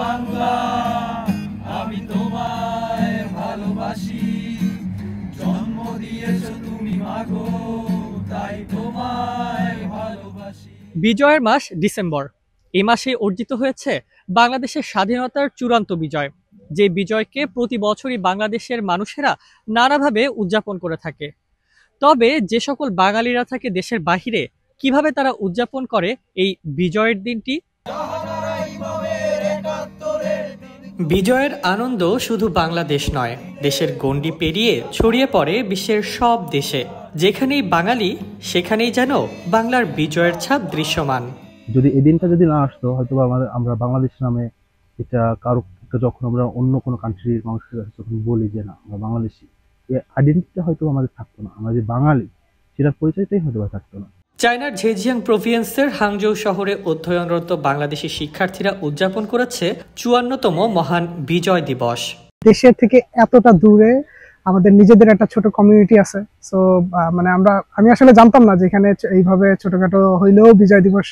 বাংলা, আমি তোমায় ভালোবাসি। জন্ম দিয়েছো তুমি মাগো, তাই তোমায় ভালোবাসি। বিজয়ের মাস ডিসেম্বর। এই মাসে অর্জিত হয়েছে বাংলাদেশের স্বাধীনতার চূড়ান্ত বিজয়, যে বিজয়কে প্রতি বছরই বাংলাদেশের মানুষেরা নানাভাবে উদযাপন করে থাকে। তবে যে সকল বাঙালিরা থাকে দেশের বাহিরে, কিভাবে তারা উদযাপন করে এই বিজয়ের দিনটি? বিজয়ের আনন্দ শুধু বাংলাদেশ নয়, দেশের গণ্ডি পেরিয়ে ছড়িয়ে পড়ে বিশ্বের সব দেশে। যেখানেই বাঙালি, সেখানেই যেন বাংলার বিজয়ের ছাপ দৃশ্যমান। যদি এই দিনটা যদি না আসতো, হয়তো আমরা বাংলাদেশ নামে এটা কারো, যখন আমরা অন্য কোনো কান্ট্রির মানুষের কাছে যখন বলি যে না আমরা বাংলাদেশি, এই আইডেন্টিটিটা হয়তো আমাদের থাকতো না। আমরা যে বাঙালি, সেটার পরিচয়টাই হয়তো থাকতো না। চায়নার ঝেজিয়াং প্রভিন্সের হাংজৌ শহরে অধ্যয়নরত বাংলাদেশি শিক্ষার্থীরা উদযাপন করেছে ৫৪তম মহান বিজয় দিবস। দেশের থেকে এতটা দূরে আমাদের নিজেদের একটা ছোট কমিউনিটি আছে। সো মানে আমি আসলে জানতাম না যে এখানে এইভাবে ছোটখাটো হইলেও বিজয় দিবস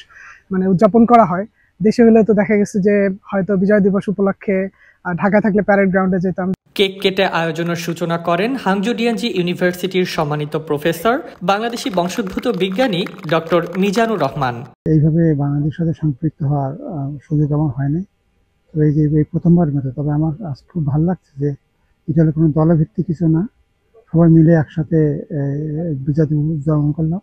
মানে উদযাপন করা হয়। দেশে হইলেও তো দেখা গেছে যে হয়তো বিজয় দিবস উপলক্ষে ঢাকায় থাকলে প্যারেড গ্রাউন্ডে যেতাম। কেক কেটে আয়োজনের সূচনা করেন হাংজৌ ডিএনজি ইউনিভার্সিটির সম্মানিত প্রফেসর, বাংলাদেশি বংশোদ্ভূত বিজ্ঞানী ডক্টর মিজানুর রহমান। এইভাবে বাংলাদেশের সাথে সম্পৃক্ত হওয়ার সুযোগ আমার হয়নি, তো এই প্রথমবার মতো। তবে আমার আজ খুব ভালো লাগছে যে এটা হলো কোনো দলভিত্তিক কিছু না, সবাই মিলে একসাথে বিজয় দিবস উদযাপন করলাম।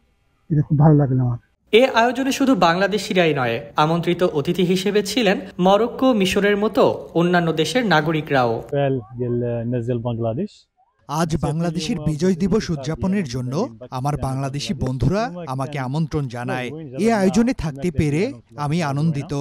এটা খুব ভালো লাগলো আমার। এ আয়োজনে শুধু বাংলাদেশিরাই নয়, আমন্ত্রিত অতিথি হিসেবে ছিলেন মরক্কো, মিশরের মতো অন্যান্য দেশের নাগরিকরাও। আজ বাংলাদেশের বিজয় দিবস উদযাপনের জন্য আমার বাংলাদেশি বন্ধুরা আমাকে আমন্ত্রণ জানায়। এই আয়োজনে থাকতে পেরে আমি আনন্দিত।